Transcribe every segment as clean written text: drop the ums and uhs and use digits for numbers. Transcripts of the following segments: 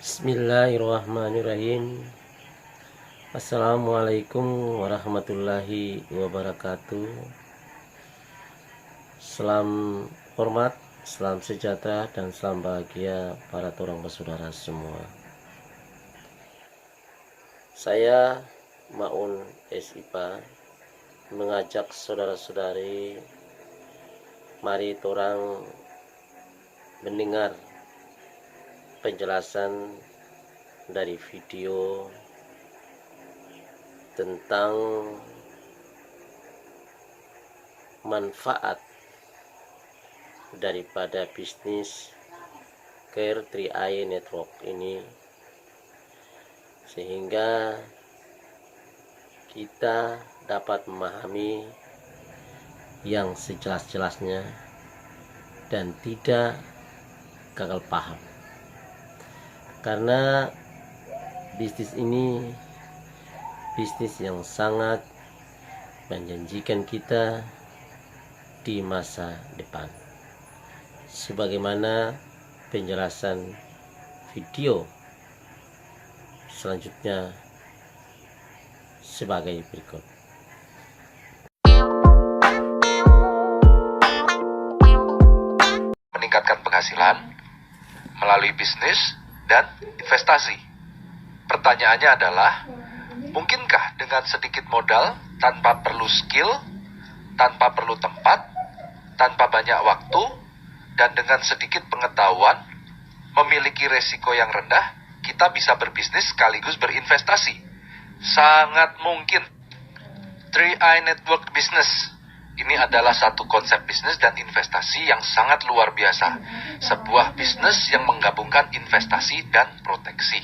Bismillahirrahmanirrahim. Assalamualaikum warahmatullahi wabarakatuh. Salam hormat, salam sejahtera, dan salam bahagia para torang bersaudara semua. Saya Maun SIPA mengajak saudara-saudari, mari torang mendengar penjelasan dari video tentang manfaat daripada bisnis Care 3i Network ini, sehingga kita dapat memahami yang sejelas-jelasnya dan tidak gagal paham. Karena bisnis ini bisnis yang sangat menjanjikan kita di masa depan, sebagaimana penjelasan video selanjutnya sebagai berikut. Meningkatkan penghasilan melalui bisnis dan investasi. Pertanyaannya adalah, mungkinkah dengan sedikit modal, tanpa perlu skill, tanpa perlu tempat, tanpa banyak waktu, dan dengan sedikit pengetahuan, memiliki resiko yang rendah, kita bisa berbisnis sekaligus berinvestasi? Sangat mungkin. 3i Network Business ini adalah satu konsep bisnis dan investasi yang sangat luar biasa. Sebuah bisnis yang menggabungkan investasi dan proteksi.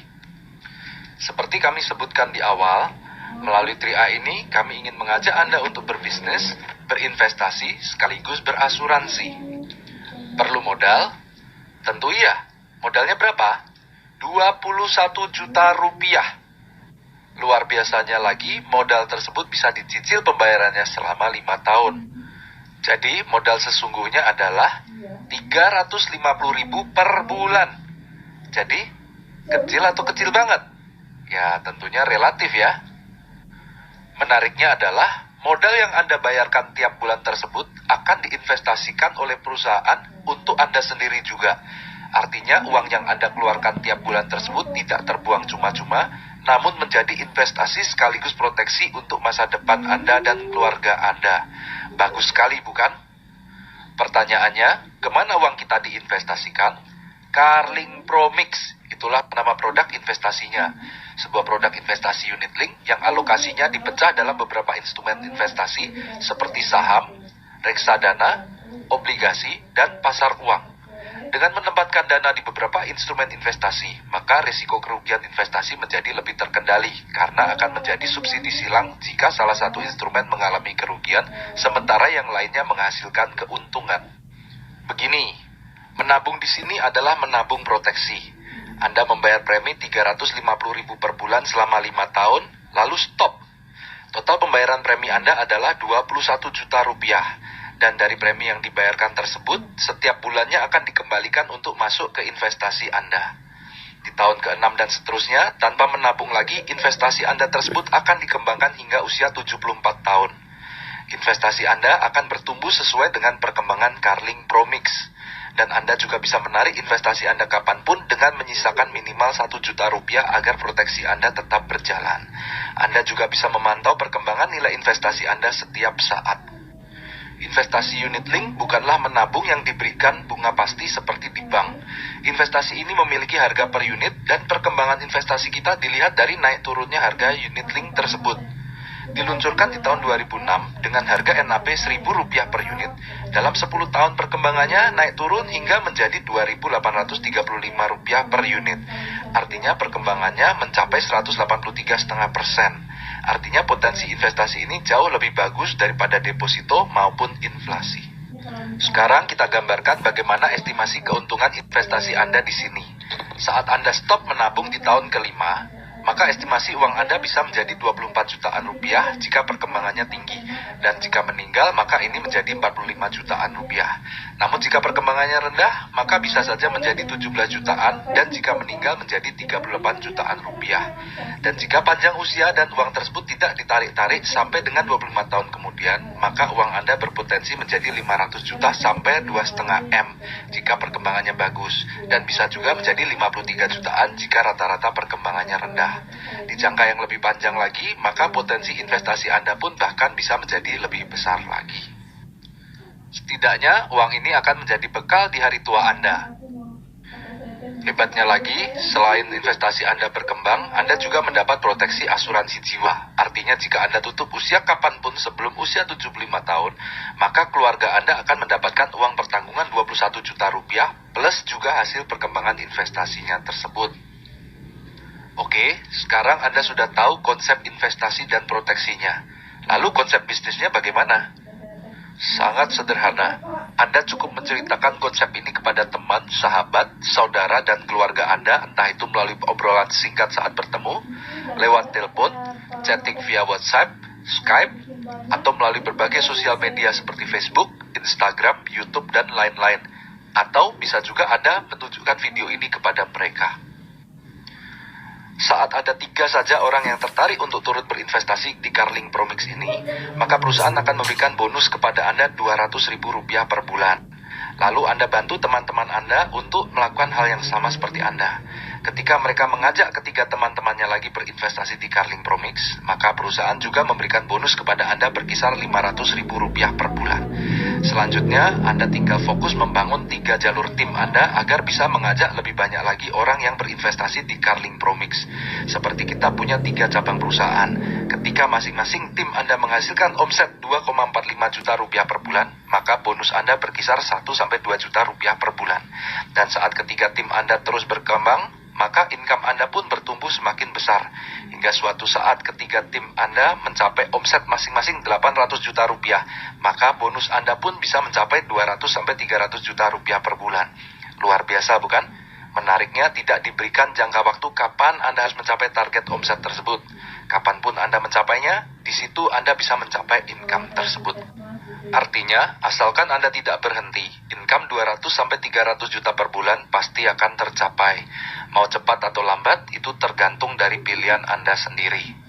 Seperti kami sebutkan di awal, melalui 3i ini kami ingin mengajak Anda untuk berbisnis, berinvestasi, sekaligus berasuransi. Perlu modal? Tentu iya. Modalnya berapa? 21 juta rupiah. Luar biasanya lagi, modal tersebut bisa dicicil pembayarannya selama 5 tahun. Jadi, modal sesungguhnya adalah 350.000 per bulan. Jadi, kecil atau kecil banget? Ya, tentunya relatif ya. Menariknya adalah, modal yang Anda bayarkan tiap bulan tersebut akan diinvestasikan oleh perusahaan untuk Anda sendiri juga. Artinya, uang yang Anda keluarkan tiap bulan tersebut tidak terbuang cuma-cuma, namun menjadi investasi sekaligus proteksi untuk masa depan Anda dan keluarga Anda. Bagus sekali, bukan? Pertanyaannya, kemana uang kita diinvestasikan? Carling Promix, itulah nama produk investasinya. Sebuah produk investasi unit link yang alokasinya dipecah dalam beberapa instrumen investasi seperti saham, reksadana, obligasi, dan pasar uang. Dengan menempatkan dana di beberapa instrumen investasi, maka risiko kerugian investasi menjadi lebih terkendali karena akan menjadi subsidi silang jika salah satu instrumen mengalami kerugian, sementara yang lainnya menghasilkan keuntungan. Begini, menabung di sini adalah menabung proteksi. Anda membayar premi 350.000 per bulan selama 5 tahun, lalu stop. Total pembayaran premi Anda adalah 21 juta rupiah. Dan dari premi yang dibayarkan tersebut, setiap bulannya akan dikembalikan untuk masuk ke investasi Anda. Di tahun ke-6 dan seterusnya, tanpa menabung lagi, investasi Anda tersebut akan dikembangkan hingga usia 74 tahun. Investasi Anda akan bertumbuh sesuai dengan perkembangan Carling Promix. Dan Anda juga bisa menarik investasi Anda kapanpun dengan menyisakan minimal 1 juta rupiah agar proteksi Anda tetap berjalan. Anda juga bisa memantau perkembangan nilai investasi Anda setiap saat. Investasi unit link bukanlah menabung yang diberikan bunga pasti seperti di bank. Investasi ini memiliki harga per unit dan perkembangan investasi kita dilihat dari naik turunnya harga unit link tersebut. Diluncurkan di tahun 2006 dengan harga NAP Rp1.000 per unit. Dalam 10 tahun perkembangannya naik turun hingga menjadi Rp2.835 per unit. Artinya perkembangannya mencapai 183,5%. Artinya potensi investasi ini jauh lebih bagus daripada deposito maupun inflasi. Sekarang kita gambarkan bagaimana estimasi keuntungan investasi Anda di sini. Saat Anda stop menabung di tahun kelima, maka estimasi uang Anda bisa menjadi 24 jutaan rupiah jika perkembangannya tinggi. Dan jika meninggal, maka ini menjadi 45 jutaan rupiah. Namun jika perkembangannya rendah, maka bisa saja menjadi 17 jutaan, dan jika meninggal menjadi 38 jutaan rupiah. Dan jika panjang usia dan uang tersebut tidak ditarik-tarik sampai dengan 25 tahun kemudian, maka uang Anda berpotensi menjadi 500 juta sampai 2,5 M jika perkembangannya bagus, dan bisa juga menjadi 53 jutaan jika rata-rata perkembangannya rendah. Di jangka yang lebih panjang lagi, maka potensi investasi Anda pun bahkan bisa menjadi lebih besar lagi. Setidaknya, uang ini akan menjadi bekal di hari tua Anda. Hebatnya lagi, selain investasi Anda berkembang, Anda juga mendapat proteksi asuransi jiwa. Artinya jika Anda tutup usia kapanpun sebelum usia 75 tahun, maka keluarga Anda akan mendapatkan uang pertanggungan 21 juta rupiah, plus juga hasil perkembangan investasinya tersebut. Oke, sekarang Anda sudah tahu konsep investasi dan proteksinya. Lalu konsep bisnisnya bagaimana? Sangat sederhana. Anda cukup menceritakan konsep ini kepada teman, sahabat, saudara, dan keluarga Anda, entah itu melalui obrolan singkat saat bertemu, lewat telepon, chatting via WhatsApp, Skype, atau melalui berbagai sosial media seperti Facebook, Instagram, YouTube, dan lain-lain. Atau bisa juga Anda menunjukkan video ini kepada mereka. Saat ada 3 saja orang yang tertarik untuk turut berinvestasi di Carling Promix ini, maka perusahaan akan memberikan bonus kepada Anda Rp200.000 per bulan. Lalu Anda bantu teman-teman Anda untuk melakukan hal yang sama seperti Anda. Ketika mereka mengajak ketiga teman-temannya lagi berinvestasi di Carling Promix, maka perusahaan juga memberikan bonus kepada Anda berkisar Rp500.000 per bulan. Selanjutnya, Anda tinggal fokus membangun 3 jalur tim Anda agar bisa mengajak lebih banyak lagi orang yang berinvestasi di Carling Promix. Seperti kita punya 3 cabang perusahaan. Ketika masing-masing tim Anda menghasilkan omset Rp2,45 juta per bulan, maka bonus Anda berkisar 1-2 juta rupiah per bulan. Dan saat ketiga tim Anda terus berkembang, maka income Anda pun bertumbuh semakin besar. Hingga suatu saat ketiga tim Anda mencapai omset masing-masing 800 juta rupiah, maka bonus Anda pun bisa mencapai 200-300 juta rupiah per bulan. Luar biasa bukan? Menariknya tidak diberikan jangka waktu kapan Anda harus mencapai target omset tersebut. Kapanpun Anda mencapainya, di situ Anda bisa mencapai income tersebut. Artinya, asalkan Anda tidak berhenti, income 200-300 juta per bulan pasti akan tercapai. Mau cepat atau lambat, itu tergantung dari pilihan Anda sendiri.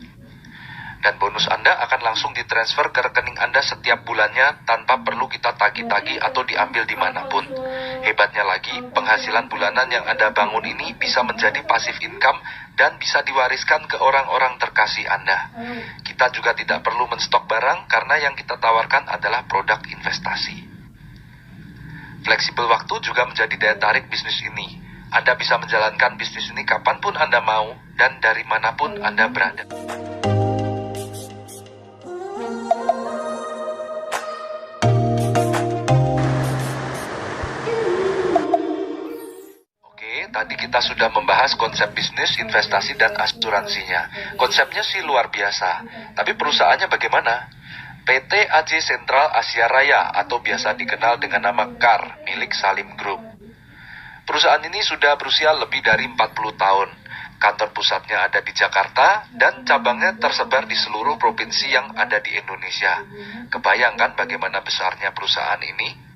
Dan bonus Anda akan langsung ditransfer ke rekening Anda setiap bulannya tanpa perlu kita tagih-tagih atau diambil dimanapun. Hebatnya lagi, penghasilan bulanan yang Anda bangun ini bisa menjadi passive income dan bisa diwariskan ke orang-orang terkasih Anda. Kita juga tidak perlu menstok barang karena yang kita tawarkan adalah produk investasi. Fleksibel waktu juga menjadi daya tarik bisnis ini. Anda bisa menjalankan bisnis ini kapanpun Anda mau dan dari manapun Anda berada. Tadi kita sudah membahas konsep bisnis, investasi, dan asuransinya. Konsepnya sih luar biasa. Tapi perusahaannya bagaimana? PT AJ Sentral Asia Raya atau biasa dikenal dengan nama CAR milik Salim Group. Perusahaan ini sudah berusia lebih dari 40 tahun. Kantor pusatnya ada di Jakarta dan cabangnya tersebar di seluruh provinsi yang ada di Indonesia. Kebayangkan bagaimana besarnya perusahaan ini?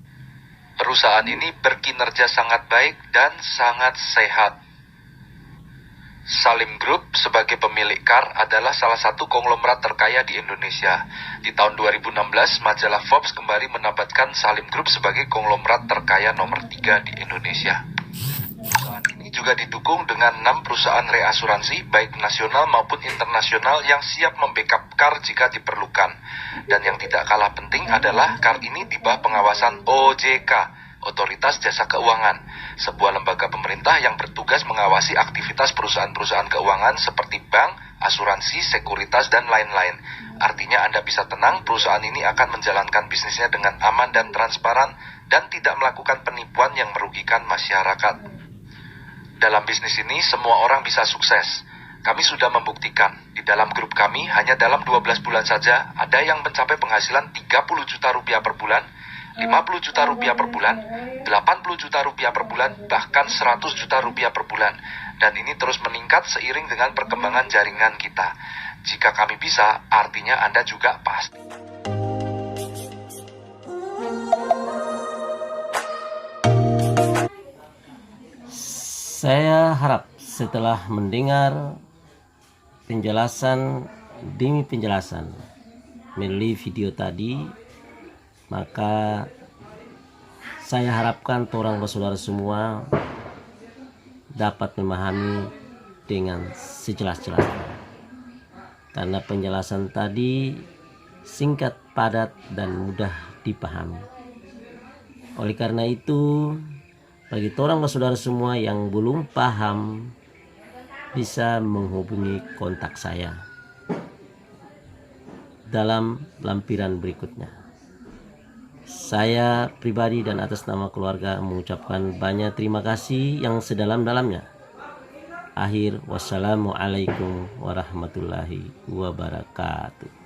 Perusahaan ini berkinerja sangat baik dan sangat sehat. Salim Group sebagai pemilik CAR adalah salah satu konglomerat terkaya di Indonesia. Di tahun 2016, majalah Forbes kembali menempatkan Salim Group sebagai konglomerat terkaya nomor 3 di Indonesia. Perusahaan ini juga didukung dengan 6 perusahaan reasuransi, baik nasional maupun internasional yang siap membackup CAR jika diperlukan. Dan yang tidak kalah penting adalah CAR ini di bawah pengawasan OJK, Otoritas Jasa Keuangan, sebuah lembaga pemerintah yang bertugas mengawasi aktivitas perusahaan-perusahaan keuangan seperti bank, asuransi, sekuritas, dan lain-lain. Artinya Anda bisa tenang, perusahaan ini akan menjalankan bisnisnya dengan aman dan transparan dan tidak melakukan penipuan yang merugikan masyarakat. Dalam bisnis ini, semua orang bisa sukses. Kami sudah membuktikan, di dalam grup kami, hanya dalam 12 bulan saja, ada yang mencapai penghasilan 30 juta rupiah per bulan, 50 juta rupiah per bulan, 80 juta rupiah per bulan, bahkan 100 juta rupiah per bulan. Dan ini terus meningkat seiring dengan perkembangan jaringan kita. Jika kami bisa, artinya Anda juga pasti. Saya harap setelah mendengar penjelasan demi penjelasan melalui video tadi, maka saya harapkan orang bersaudara semua dapat memahami dengan sejelas-jelasnya. Karena penjelasan tadi singkat, padat, dan mudah dipahami. Oleh karena itu, bagi orang bersaudara semua yang belum paham, bisa menghubungi kontak saya dalam lampiran berikutnya. Saya pribadi dan atas nama keluarga mengucapkan banyak terima kasih yang sedalam-dalamnya. Akhir, wassalamualaikum warahmatullahi wabarakatuh.